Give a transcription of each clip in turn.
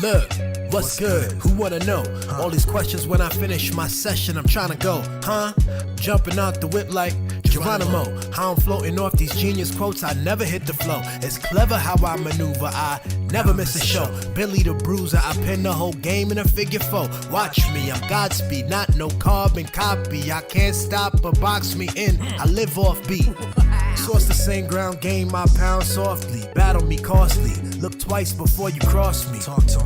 Look, what's good? Who wanna know? All these questions when I finish my session, I'm trying to go, Jumping out the whip like Geronimo. How I'm floating off these genius quotes, I never hit the flow. It's clever how I maneuver, I never miss a show. Billy the Bruiser, I pin the whole game in a figure four. Watch me, I'm Godspeed, not no carbon copy. I can't stop or box me in, I live off beat. Source the same ground game, I pound softly. Battle me costly, look twice before you cross me.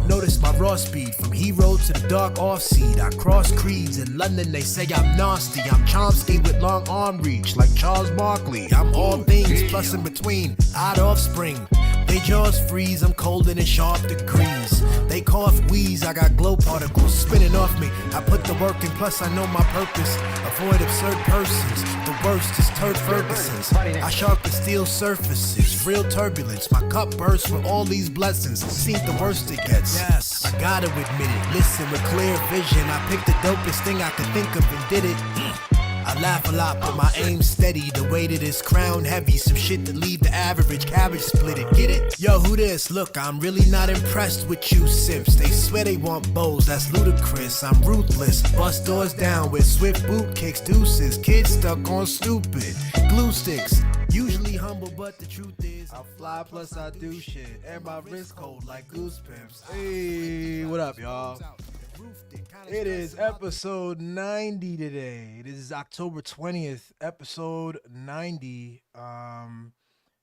Notice my raw speed, from hero to the dark off-seed. I cross creeds, in London they say I'm nasty. I'm Chomsky with long arm reach, like Charles Barkley. I'm all things, plus in between, odd offspring. They jaws freeze, I'm colder than sharp degrees. They cough, wheeze, I got glow particles spinning off me. I put the work in, plus I know my purpose. Avoid absurd persons, the worst is turd Ferguson's. I sharpen steel surfaces, real turbulence. My cup bursts with all these blessings. Seen the worst it gets. Yes, I gotta admit it. Listen with clear vision. I picked the dopest thing I could think of and did it. I laugh a lot, but my aim's steady. The weight of this crown heavy. Some shit that leave the average cabbage split it. Get it? Yo, who this? Look, I'm really not impressed with you simps. They swear they want bows, that's ludicrous. I'm ruthless. Bust doors down with swift boot kicks, deuces. Kids stuck on stupid glue sticks. Usually humble, but the truth is I fly plus I do shit. And my wrist cold like goose pimps. Hey, what up, y'all? It is episode 90 today. It is October 20th, episode 90.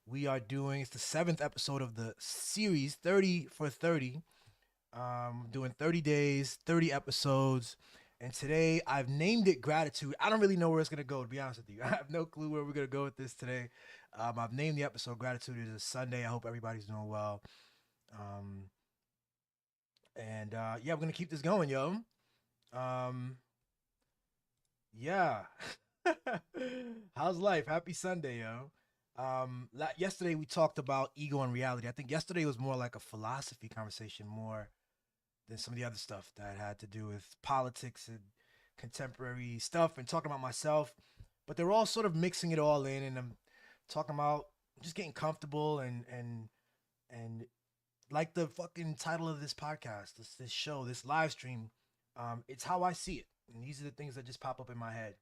We are doing, it's the 7th episode of the series, 30 for 30. Doing 30 days, 30 episodes. And today I've named it Gratitude. I don't really know where it's going to go, to be honest with you. I have no clue where we're going to go with this today. I've named the episode Gratitude. It is Sunday. I hope everybody's doing well. Yeah, we're gonna keep this going, yo. Yeah. How's life? Happy Sunday, yo. Yesterday we talked about ego and reality. I think yesterday was more like a philosophy conversation more than some of the other stuff that had to do with politics and contemporary stuff and talking about myself. But they're all sort of mixing it all in, and I'm talking about just getting comfortable and like the fucking title of this podcast, this show, this live stream, it's how I see it. And these are the things that just pop up in my head.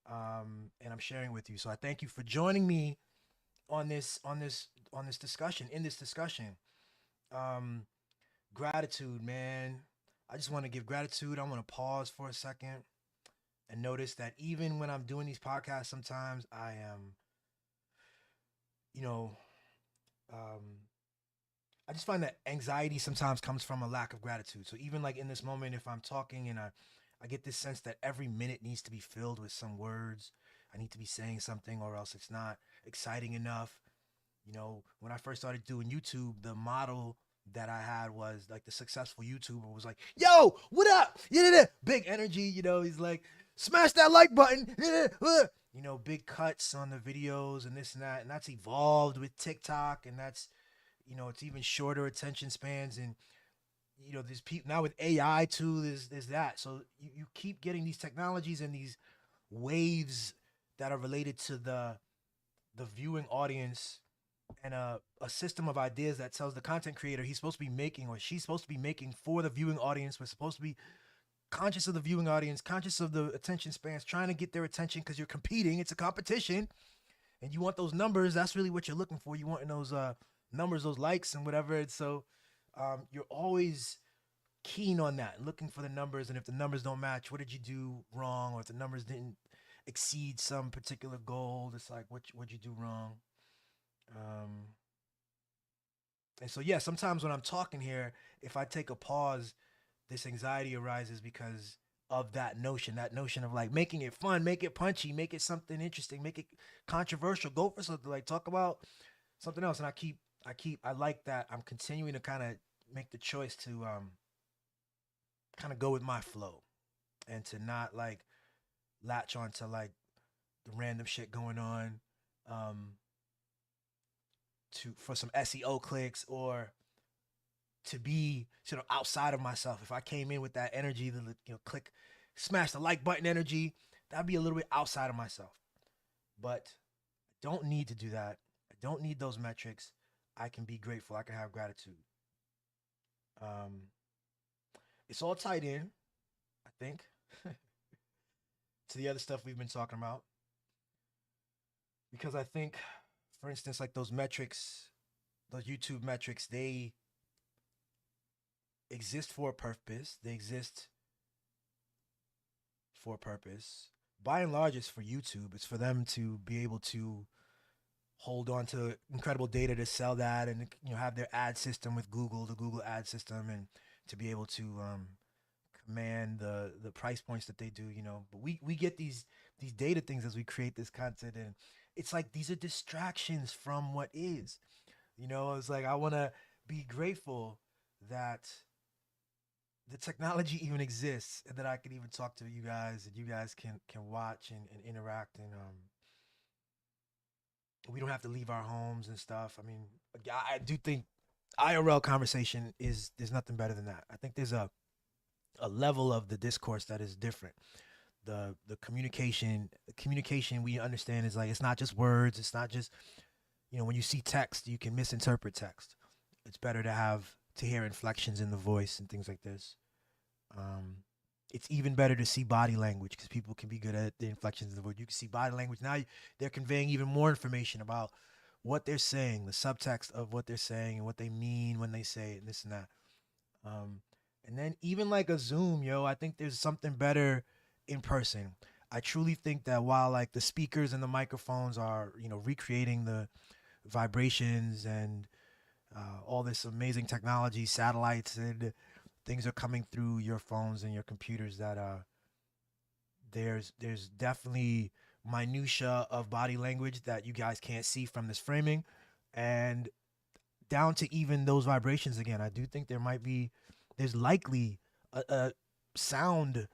And I'm sharing with you. So I thank you for joining me on this discussion, Gratitude, man. I just want to give gratitude. I want to pause for a second and notice that even when I'm doing these podcasts, sometimes I am, I just find that anxiety sometimes comes from a lack of gratitude. So even like in this moment, if I'm talking and I get this sense that every minute needs to be filled with some words, I need to be saying something or else it's not exciting enough. When I first started doing YouTube, the model that I had was like the successful YouTuber was like, yo, what up? Yeah, big energy, he's like, smash that like button. Big cuts on the videos and this and that. And that's evolved with TikTok, and that's, it's even shorter attention spans, and there's people now with AI too. There's that. So you keep getting these technologies and these waves that are related to the viewing audience, and a system of ideas that tells the content creator he's supposed to be making or she's supposed to be making for the viewing audience. We're supposed to be conscious of the viewing audience, conscious of the attention spans, trying to get their attention because you're competing. It's a competition, and you want those numbers. That's really what you're looking for. You want those numbers, those likes and whatever. And so you're always keen on that, looking for the numbers. And if the numbers don't match, what did you do wrong? Or if the numbers didn't exceed some particular goal, it's like, what'd you do wrong? And so, yeah, sometimes when I'm talking here, if I take a pause, this anxiety arises because of that notion of like making it fun, make it punchy, make it something interesting, make it controversial, go for something, like talk about something else. And I like that I'm continuing to kind of make the choice to kind of go with my flow and to not like latch on to like the random shit going on for some SEO clicks, or to be outside of myself. If I came in with that energy, the click, smash the like button energy, that'd be a little bit outside of myself. But I don't need to do that. I don't need those metrics. I can be grateful. I can have gratitude. Um, it's all tied in, I think, to the other stuff we've been talking about. Because I think, for instance, like those metrics, those YouTube metrics, they exist for a purpose. They exist for a purpose. By and large, it's for YouTube. It's for them to be able to hold on to incredible data to sell that, and have their ad system with Google, the Google ad system, and to be able to command the price points that they do. But we get these data things as we create this content, and it's like these are distractions from what is. It's like I want to be grateful that the technology even exists, and that I can even talk to you guys, and you guys can watch and interact, and we don't have to leave our homes and stuff. I mean, I do think IRL conversation is there's nothing better than that. I think there's a level of the discourse that is different. The communication we understand is like, it's not just words. It's not just, when you see text, you can misinterpret text. It's better to hear inflections in the voice and things like this. It's even better to see body language, because people can be good at the inflections of the voice. You can see body language. Now they're conveying even more information about what they're saying, the subtext of what they're saying, and what they mean when they say it, and this and that. And then even like a Zoom, I think there's something better in person. I truly think that while like the speakers and the microphones are, recreating the vibrations and all this amazing technology, satellites and things are coming through your phones and your computers, that there's definitely minutia of body language that you guys can't see from this framing, and down to even those vibrations. Again, I do think there's likely a sound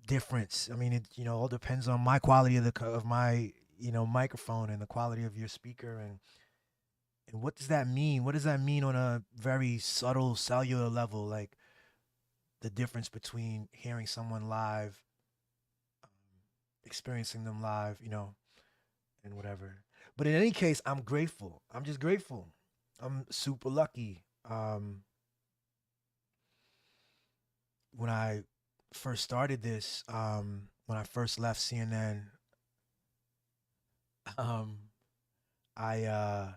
difference. I mean, it all depends on my quality of my microphone, and the quality of your speaker, and what does that mean? What does that mean on a very subtle cellular level? Like the difference between hearing someone live, experiencing them live, and whatever. But in any case, I'm grateful. I'm just grateful. I'm super lucky. When I first started this, when I first left CNN, I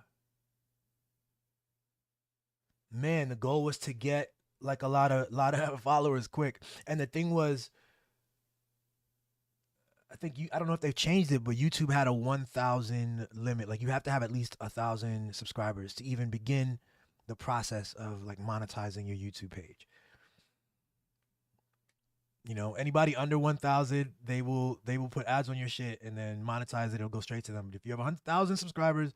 man, the goal was to get like a lot of followers quick. And the thing was, I don't know if they've changed it, but YouTube had a 1,000 limit. Like you have to have at least 1,000 subscribers to even begin the process of like monetizing your YouTube page. Anybody under 1,000, they will put ads on your shit and then monetize it. It'll go straight to them. But if you have 100,000 subscribers,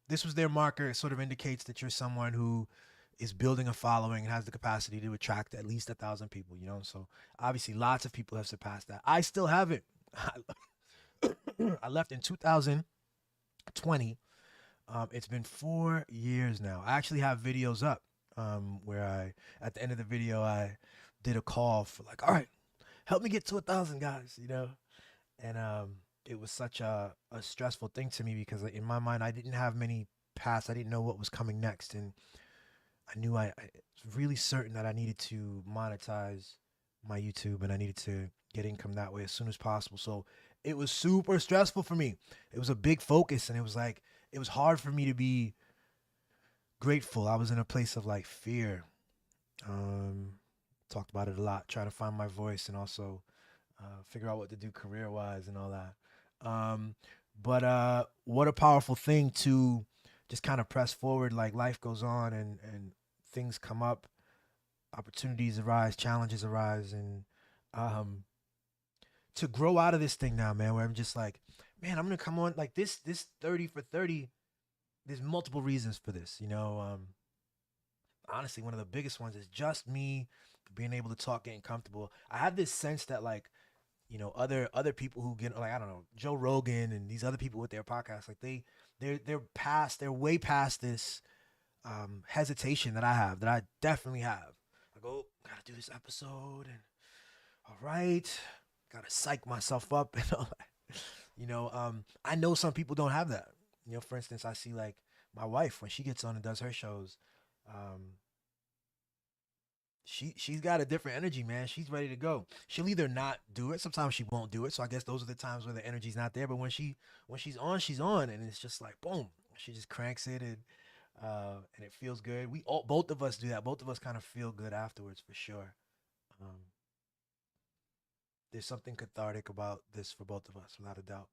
this was their marker. It sort of indicates that you're someone who is building a following and has the capacity to attract at least 1,000 people. So obviously lots of people have surpassed that. I still haven't. I left in 2020. It's been 4 years now. I actually have videos up where at the end of the video, I did a call for like, all right, help me get to 1,000 guys, and it was such a stressful thing to me, because in my mind, I didn't have many paths. I didn't know what was coming next, and I knew I was really certain that I needed to monetize my YouTube, and I needed to get income that way as soon as possible. So it was super stressful for me. It was a big focus, and it was hard for me to be grateful. I was in a place of like fear. Talked about it a lot, trying to find my voice, and also figure out what to do career-wise and all that. But what a powerful thing to just kind of press forward. Like life goes on, and things come up, opportunities arise, challenges arise, and to grow out of this thing now, man, where I'm just like, man, I'm gonna come on like this 30 for 30. There's multiple reasons for this, honestly, one of the biggest ones is just me being able to talk, getting comfortable. I have this sense that like, other people who get like, I don't know, Joe Rogan and these other people with their podcasts, like they're way past this hesitation that I have, that I definitely have. I go, gotta do this episode, and all right, gotta psych myself up and all that. I know some people don't have that. For instance, I see like my wife when she gets on and does her shows. Um, she's got a different energy, man. She's ready to go. She'll either not do it. Sometimes she won't do it. So I guess those are the times where the energy's not there. But when she's on, and it's just like boom. She just cranks it, and it feels good. Both of us do that. Both of us kind of feel good afterwards for sure. Um, there's something cathartic about this for both of us, without a doubt.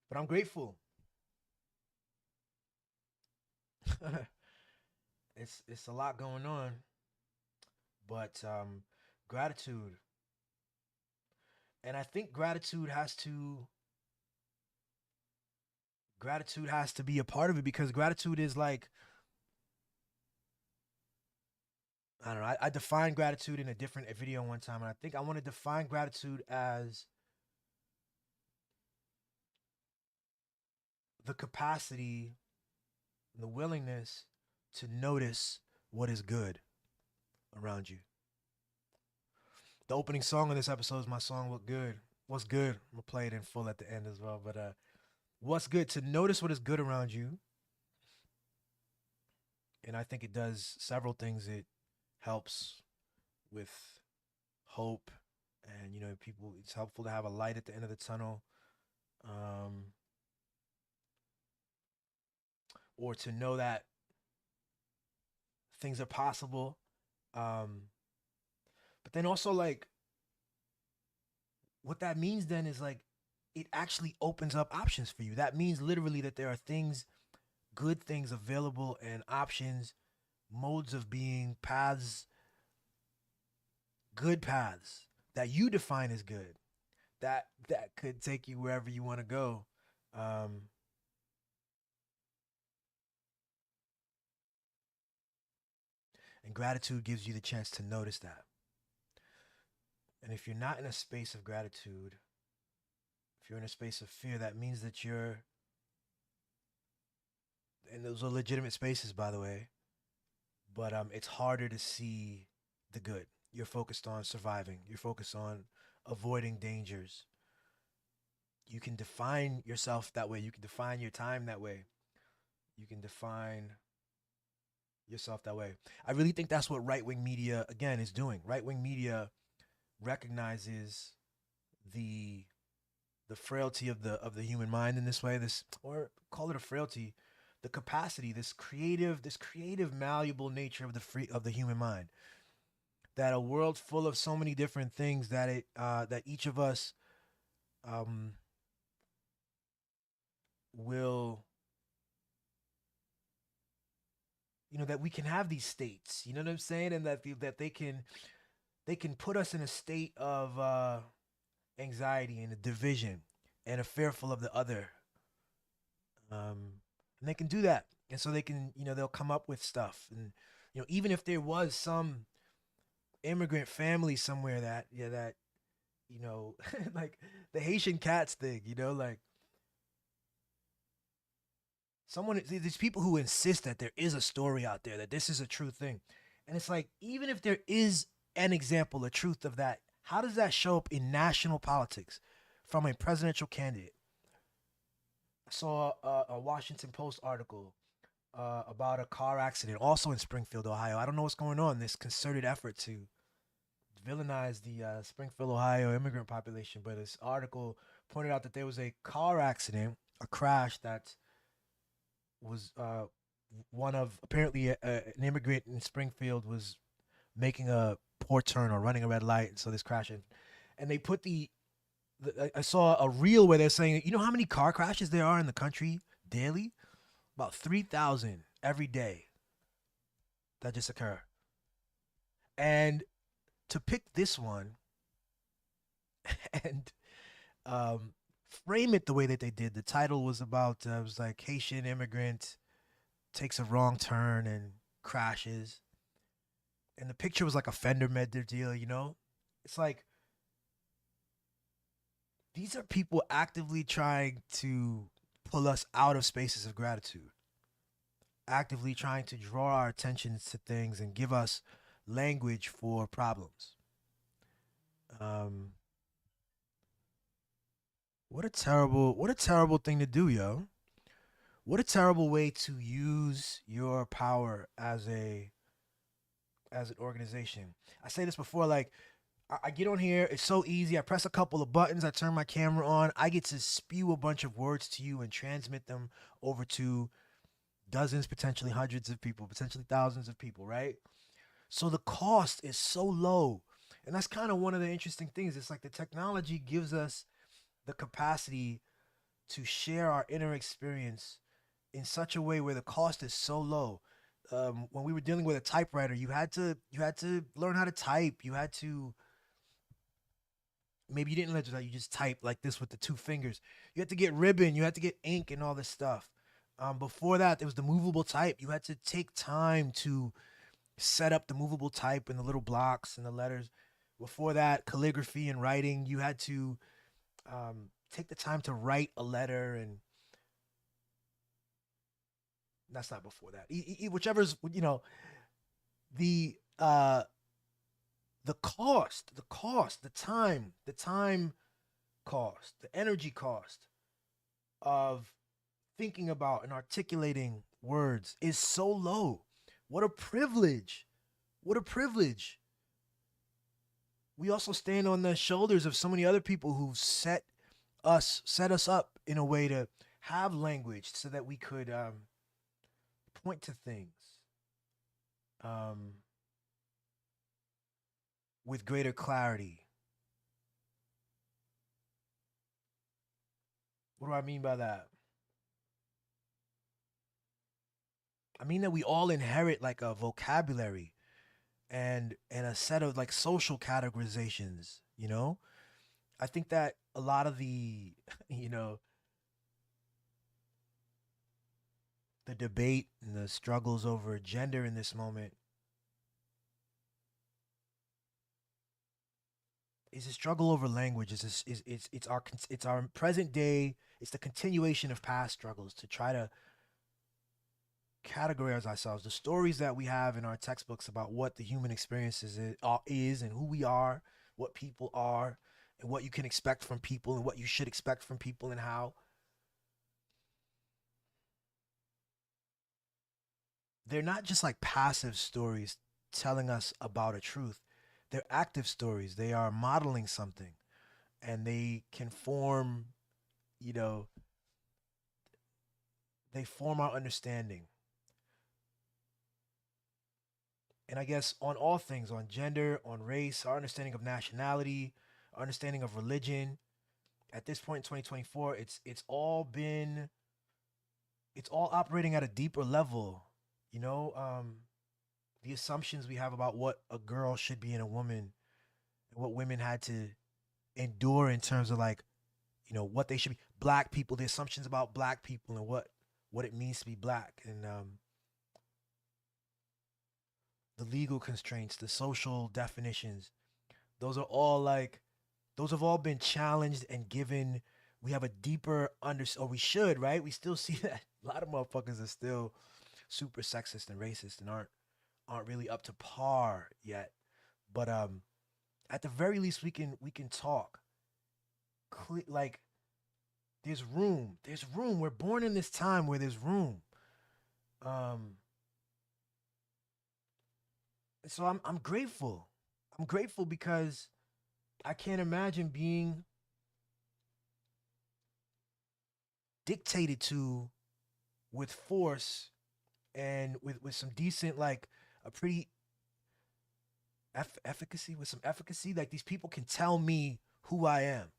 But I'm grateful. It's a lot going on, but gratitude, and I think gratitude has to be a part of it, because gratitude is like, I don't know. I defined gratitude in a different video one time, and I think I want to define gratitude as the capacity, the willingness to notice what is good around you. The opening song of this episode is my song "What Good." What's good? I'm gonna play it in full at the end as well. But what's good? To notice what is good around you, and I think it does several things. It helps with hope, and people. It's helpful to have a light at the end of the tunnel, um, or to know that things are possible. Um, but then also, like, what that means then is like it actually opens up options for you. That means literally that there are things, good things available, and options, modes of being, paths, good paths that you define as good, that could take you wherever you want to go. Um, and gratitude gives you the chance to notice that. And if you're not in a space of gratitude, if you're in a space of fear, that means that you're, and those are legitimate spaces, by the way, but it's harder to see the good. You're focused on surviving. You're focused on avoiding dangers. You can define yourself that way. You can define your time that way. You can define yourself that way. I really think that's what right wing media again is doing. Right wing media recognizes the the frailty of the human mind in this way. This, or call it a frailty, the capacity, this creative malleable nature of the human mind. That a world full of so many different things that each of us um, will, that we can have these states. You know what I'm saying? And that they can put us in a state of anxiety and a division and a fearful of the other. And they can do that, and so they can, they'll come up with stuff, and even if there was some immigrant family somewhere that, yeah, that, like the Haitian cats thing, like these people who insist that there is a story out there, that this is a true thing. And it's like, even if there is an example, a truth of that, how does that show up in national politics from a presidential candidate? I saw a Washington Post article about a car accident, also in Springfield, Ohio. I don't know what's going on. This concerted effort to villainize the Springfield, Ohio immigrant population, but this article pointed out that there was a car accident, a crash that was one of, apparently an immigrant in Springfield was making a poor turn or running a red light, and so this crash, and they put I saw a reel where they're saying, how many car crashes there are in the country daily? About 3,000 every day that just occur. And to pick this one and um, frame it the way that they did, the title was about, it was like Haitian immigrant takes a wrong turn and crashes. And the picture was like a fender bender deal, It's like, these are people actively trying to pull us out of spaces of gratitude, actively trying to draw our attention to things and give us language for problems. Um, What a terrible thing to do, yo. What a terrible way to use your power as an organization. I say this before, like I get on here, it's so easy. I press a couple of buttons, I turn my camera on, I get to spew a bunch of words to you and transmit them over to dozens, potentially hundreds of people, potentially thousands of people, right? So the cost is so low. And that's kind of one of the interesting things. It's like the technology gives us the capacity to share our inner experience in such a way where the cost is so low. When we were dealing with a typewriter, you had to learn how to type. You had to maybe you didn't learn that you just type like this with the two fingers. You had to get ribbon. You had to get ink and all this stuff. Before that, there was the movable type. You had to take time to set up the movable type and the little blocks and the letters. Before that, calligraphy and writing, you had to take the time to write a letter, and that's not before that. Whichever's the the time cost, the energy cost of thinking about and articulating words is so low. What a privilege! What a privilege! We also stand on the shoulders of so many other people who set us up in a way to have language so that we could point to things um, with greater clarity. What do I mean by that? I mean that we all inherit like a vocabulary and a set of like social categorizations, you know? I think that a lot of the you know, the debate and the struggles over gender in this moment is a struggle over language. It's our present day. It's the continuation of past struggles to try to categorize ourselves. The stories that we have in our textbooks about what the human experience is and who we are, what people are, and what you can expect from people and what you should expect from people and how they're not just like passive stories telling us about a truth. They're active stories. They are modeling something and they can form, you know, they form our understanding. And I guess on all things, on gender, on race, our understanding of nationality, our understanding of religion, at this point in 2024, it's all operating at a deeper level. You know, the assumptions we have about what a girl should be in a woman and what women had to endure in terms of like, what they should be. Black people, the assumptions about black people and what it means to be black, and the legal constraints, the social definitions. Those are all like those have all been challenged and given. We have a deeper or we should, right? We still see that a lot of motherfuckers are still super sexist and racist and aren't really up to par yet. But at the very least, we can talk. Like there's room. We're born in this time where there's room. Um, so I'm grateful. I'm grateful because I can't imagine being dictated to with force and with some decent like a pretty efficacy with some efficacy. Like these people can tell me who I am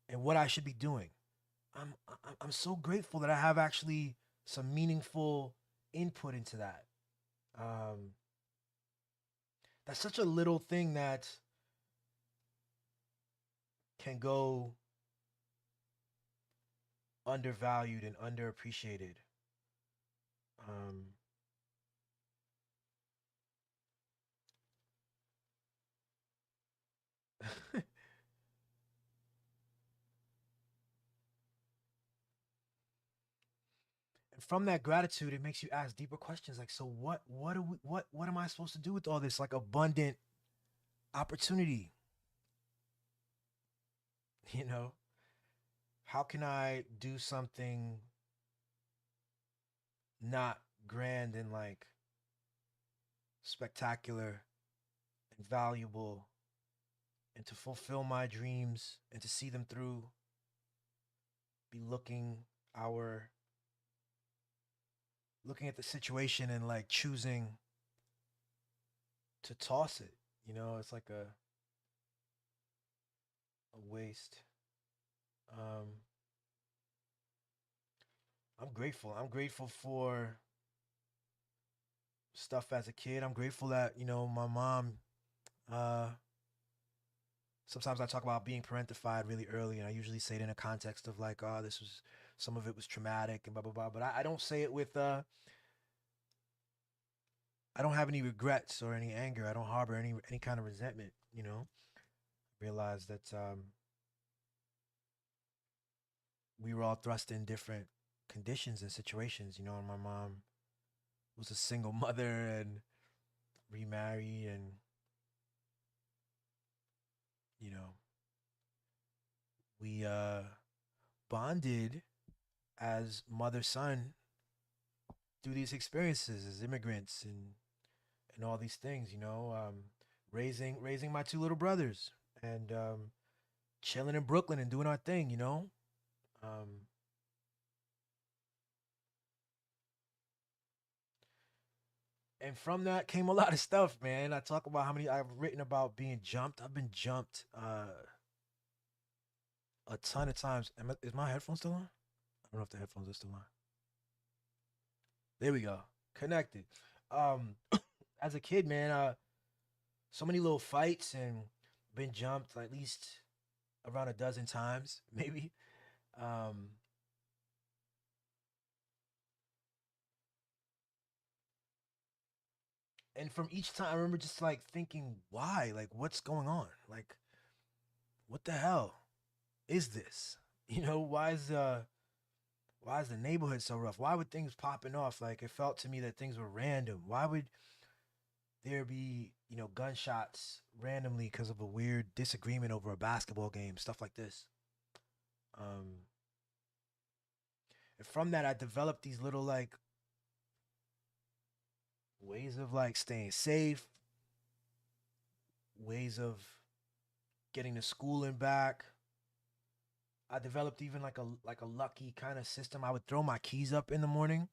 and what I should be doing. I'm so grateful that I have actually some meaningful input into that. Um, that's such a little thing that can go undervalued and underappreciated. Um, and from that gratitude, it makes you ask deeper questions like, so what am I supposed to do with all this like abundant opportunity? You know, how can I do something not grand and like spectacular and valuable and to fulfill my dreams and to see them through, be our looking at the situation and like choosing to toss it. It's like a waste. Um, I'm grateful. I'm grateful for stuff as a kid. I'm grateful that, my mom, uh, sometimes I talk about being parentified really early, and I usually say it in a context of like, oh, some of it was traumatic and blah, blah, blah. But I don't say it with, I don't have any regrets or any anger. I don't harbor any kind of resentment. Realize that we were all thrust in different conditions and situations, and my mom was a single mother and remarried and, you know, we bonded as mother son through these experiences as immigrants and all these things, raising my two little brothers and chilling in Brooklyn and doing our thing. Um, and from that came a lot of stuff, man. I talk about how many I've written about being jumped. I've been jumped a ton of times. Is my headphones still on? I don't know if the headphones are still on. There we go. Connected. Um, as a kid, man, so many little fights and been jumped at least around a dozen times, maybe. Um, and from each time, I remember just like thinking, why? Like, what's going on? Like, what the hell is this? Why is the neighborhood so rough? Why would things popping off? Like, it felt to me that things were random. Why would there be, gunshots randomly because of a weird disagreement over a basketball game, stuff like this? Um, and from that, I developed these little like ways of like staying safe, ways of getting to school and back. I developed even like a lucky kind of system. I would throw my keys up in the morning.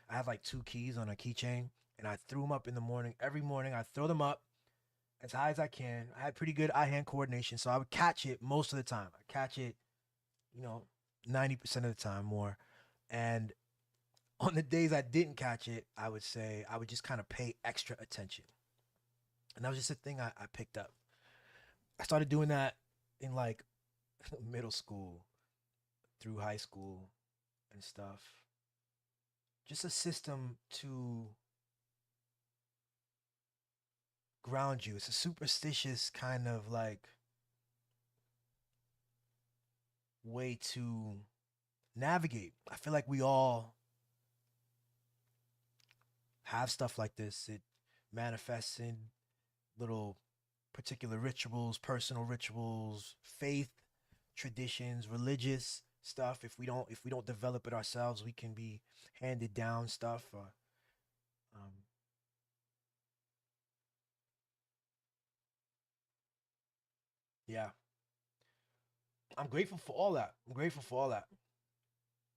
I have like two keys on a keychain, and I threw them up in the morning. Every morning, I throw them up as high as I can. I had pretty good eye-hand coordination, so I would catch it most of the time. I catch it, you know, 90% of the time more. And on the days I didn't catch it, I would say I would just kind of pay extra attention. And that was just a thing I picked up. I started doing that in like middle school through high school and stuff. Just a system to ground you. It's a superstitious kind of like way to navigate. I feel like we all have stuff like this. It manifests in little particular rituals, personal rituals, faith, traditions, religious stuff. If we don't develop it ourselves, we can be handed down stuff. Um, yeah, I'm grateful for all that. I'm grateful for all that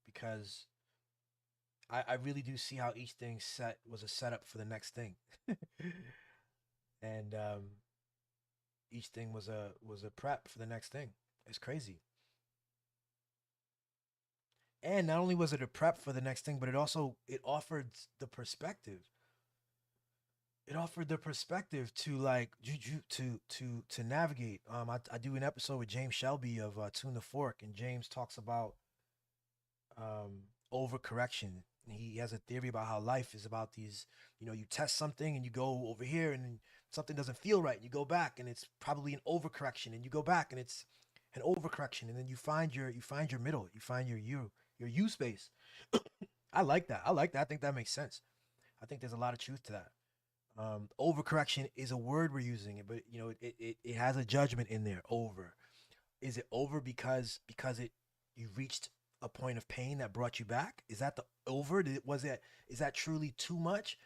because I really do see how each thing set was a setup for the next thing, and each thing was a prep for the next thing. It's crazy. And not only was it a prep for the next thing, but it offered the perspective. It offered the perspective to like to navigate. I do an episode with James Shelby of Tune the Fork, and James talks about overcorrection. He has a theory about how life is about these. You test something and you go over here, and something doesn't feel right, and you go back, and it's probably an overcorrection, and you go back, and it's an overcorrection, and then you find your middle, you find your you space. I like that. I like that. I think that makes sense. I think there's a lot of truth to that. Overcorrection is a word we're using it, but it has a judgment in there. Over. is it over because it you reached a point of pain that brought you back? Is that the over? Is that truly too much?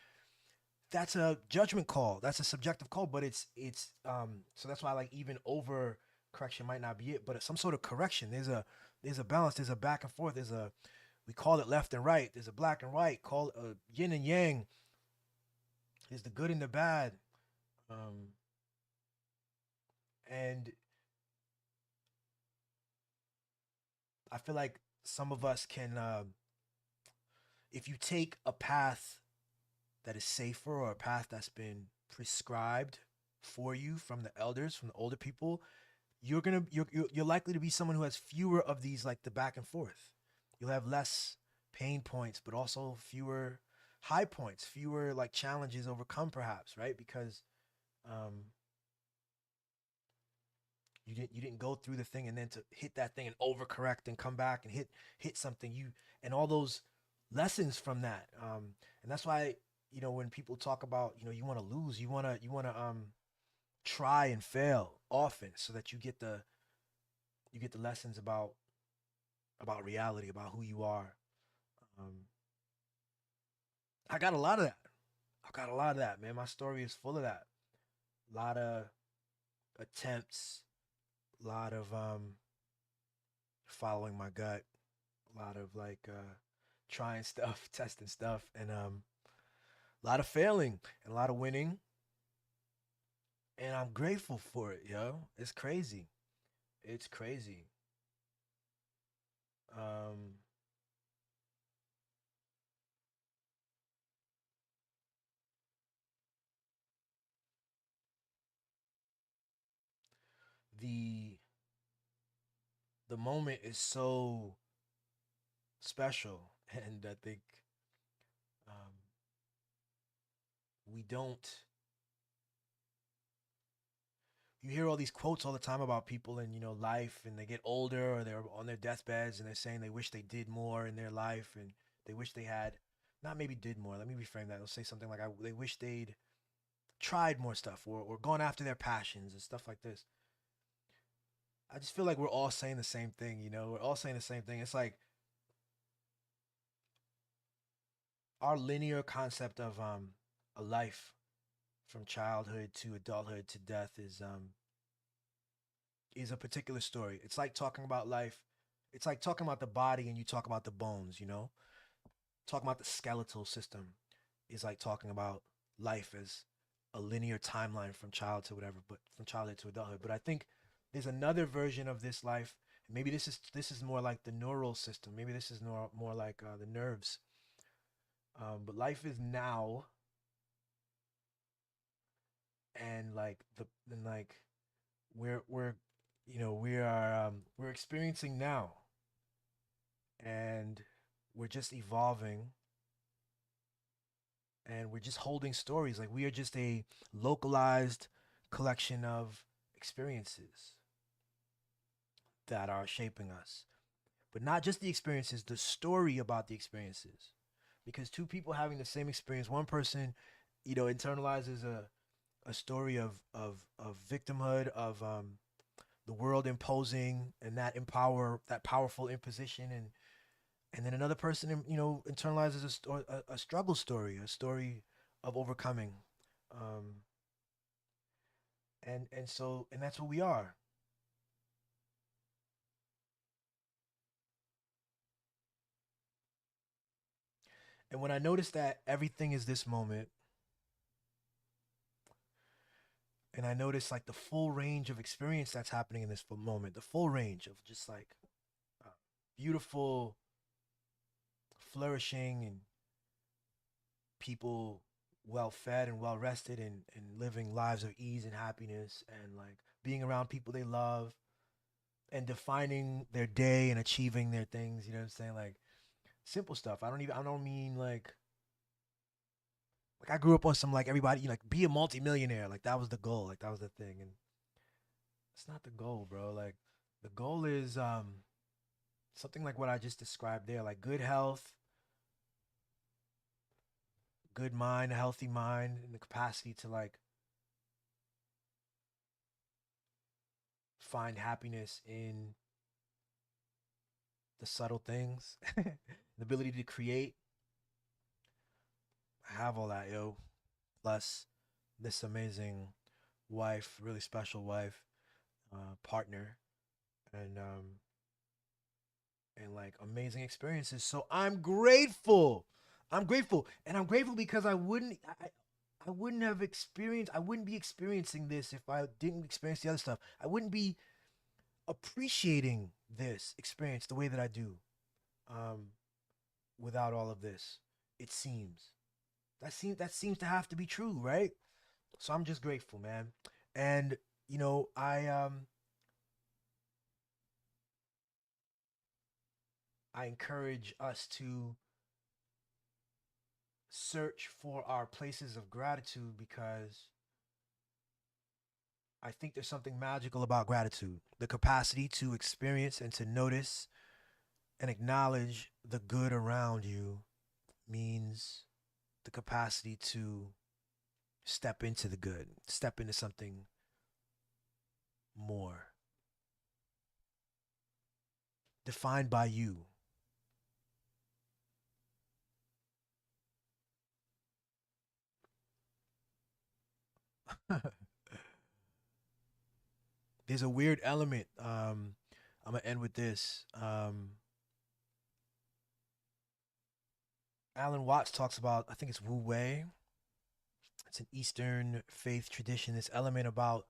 That's a judgment call. That's a subjective call, but it's so that's why like even over correction might not be it, but it's some sort of correction. There's a balance, there's a back and forth, there's a we call it left and right, there's a black and white, call it yin and yang, there's the good and the bad. Um and I feel like some of us can if you take a path that is safer or a path that's been prescribed for you from the elders, from the older people, you're likely to be someone who has fewer of these like the back and forth. You'll have less pain points, but also fewer high points, fewer like challenges overcome, perhaps, right? Because um, you didn't go through the thing and then to hit that thing and overcorrect and come back and hit something you and all those lessons from that. And that's why when people talk about you want to lose, you want to try and fail often so that you get the lessons about reality, about who you are. Um, I got a lot of that. I got a lot of that, man. My story is full of that. A lot of attempts, a lot of following my gut, a lot of like trying stuff, testing stuff, and a lot of failing and a lot of winning. And I'm grateful for it, yo. It's crazy. It's crazy. Um, the the moment is so special, and I think um, we don't. You hear all these quotes all the time about people in life, and they get older or they're on their deathbeds, and they're saying they wish they did more in their life, and they wish they had not maybe did more. Let me reframe that. They'll say something like, they wish they'd tried more stuff or gone after their passions and stuff like this. I just feel like we're all saying the same thing. We're all saying the same thing. It's like our linear concept of a life from childhood to adulthood to death is a particular story. It's like talking about life. It's like talking about the body and you talk about the bones. Talking about the skeletal system is like talking about life as a linear timeline from child to whatever, but from childhood to adulthood. But I think there's another version of this life. Maybe this is more like the neural system. Maybe this is more like the nerves. But life is now, and like we're we're experiencing now, and we're just evolving, and we're just holding stories. Like we are just a localized collection of experiences that are shaping us. But not just the experiences, the story about the experiences. Because two people having the same experience, one person, internalizes a story of victimhood, of the world imposing and that powerful imposition, and then another person internalizes a struggle story, a story of overcoming, um, and that's what we are. And when I notice that everything is this moment, and I notice like the full range of experience that's happening in this moment, the full range of just like uh, beautiful flourishing and people well fed and well rested and living lives of ease and happiness and like being around people they love and defining their day and achieving their things, you know what I'm saying? Like simple stuff. I don't mean like I grew up on some like everybody, like be a multimillionaire. Like that was the goal. Like that was the thing. And it's not the goal, bro. Like the goal is something like what I just described there, like good health, good mind, a healthy mind, and the capacity to like find happiness in the subtle things, the ability to create. I have all that, yo. Plus this amazing wife, really special wife, partner, and and like amazing experiences. So I'm grateful. I'm grateful, and I'm grateful because I wouldn't have experienced. I wouldn't be experiencing this if I didn't experience the other stuff. I wouldn't be appreciating this experience the way that I do, um, without all of this. It seems that seems to have to be true, right? So I'm just grateful, man. And I encourage us to search for our places of gratitude because I think there's something magical about gratitude. The capacity to experience and to notice and acknowledge the good around you means the capacity to step into the good, step into something more defined by you. There's a weird element. I'm gonna end with this. Alan Watts talks about, I think it's Wu Wei. It's an Eastern faith tradition. This element about,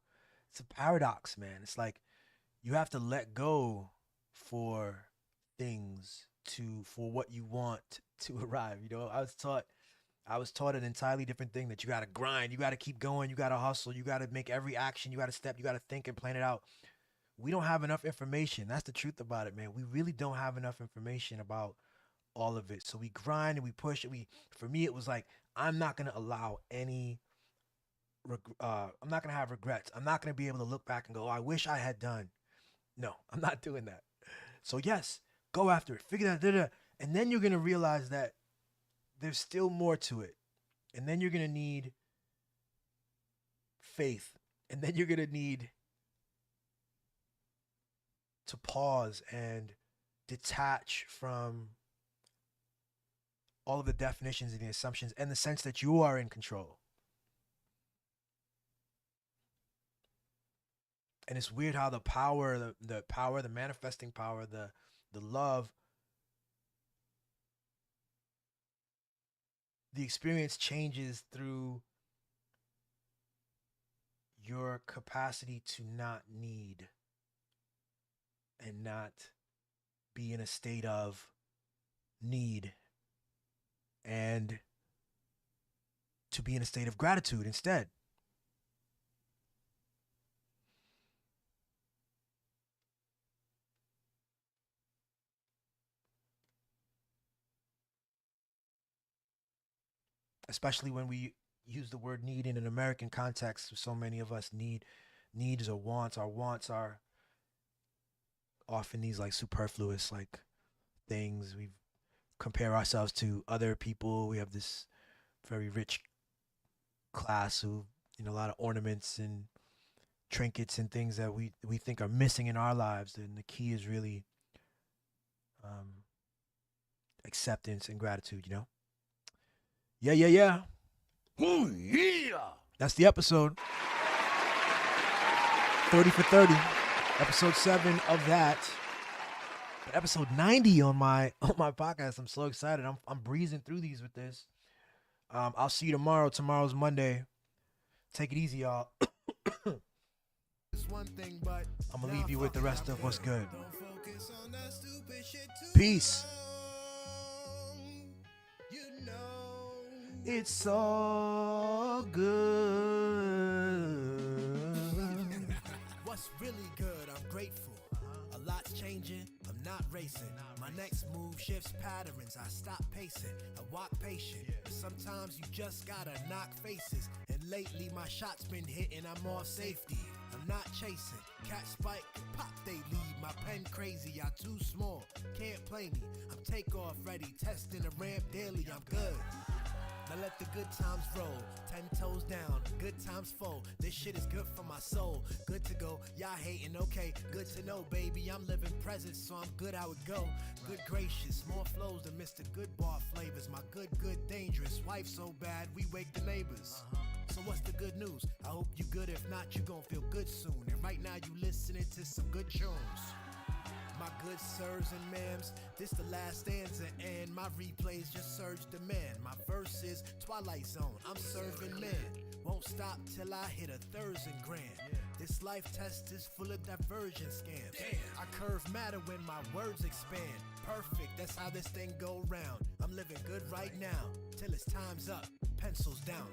it's a paradox, man. It's like you have to let go for things to for what you want to arrive. I was taught an entirely different thing, that you got to grind, you got to keep going, you got to hustle, you got to make every action, you got to step, you got to think and plan it out. We don't have enough information. That's the truth about it, man. We really don't have enough information about all of it. So we grind and we push it. For me, it was like, I'm not going to allow any, I'm not going to have regrets. I'm not going to be able to look back and go, oh, I wish I had done. No, I'm not doing that. So yes, go after it, figure that, and then you're going to realize that there's still more to it. And then you're going to need faith. And then you're going to need to pause and detach from all of the definitions and the assumptions and the sense that you are in control. And it's weird how the power, the power, the manifesting power, the love, the experience changes through your capacity to not need and not be in a state of need, and to be in a state of gratitude instead. Especially when we use the word need in an American context. So many of us needs or wants. Our wants are often these like superfluous like things. We compare ourselves to other people. We have this very rich class who, a lot of ornaments and trinkets and things that we think are missing in our lives. And the key is really um, acceptance and gratitude. Yeah, yeah, yeah. Oh, yeah. That's the episode. 30 for 30. Episode 7 of that. But episode 90 on my podcast. I'm so excited. I'm breezing through these with this. I'll see you tomorrow. Tomorrow's Monday. Take it easy, y'all. I'm gonna leave you with the rest of what's good. Peace. It's all good. What's really good? I'm grateful. A lot's changing. I'm not racing. My next move shifts patterns. I stop pacing. I walk patient. But sometimes you just gotta knock faces. And lately my shot's been hitting. I'm off safety. I'm not chasing. Catch spike, pop they lead. My pen crazy. Y'all too small. Can't play me. I'm takeoff ready. Testing the ramp daily. I'm good. Now let the good times roll, 10 toes down, good times full. This shit is good for my soul, good to go. Y'all hating, okay, good to know, baby. I'm living present, so I'm good how it go. Good gracious, more flows than Mr. Good Bar flavors. My good, dangerous wife so bad, we wake the neighbors. So what's the good news? I hope you good, if not, you gon' feel good soon. And right now you listening to some good tunes. My good sirs and ma'ams, this the last stanza and my replays just surge demand. My verse is Twilight Zone, I'm serving men. Won't stop till I hit 1,000 grand. This life test is full of diversion scams. I curve matter when my words expand. Perfect, that's how this thing go round. I'm living good right now, till it's time's up, pencils down.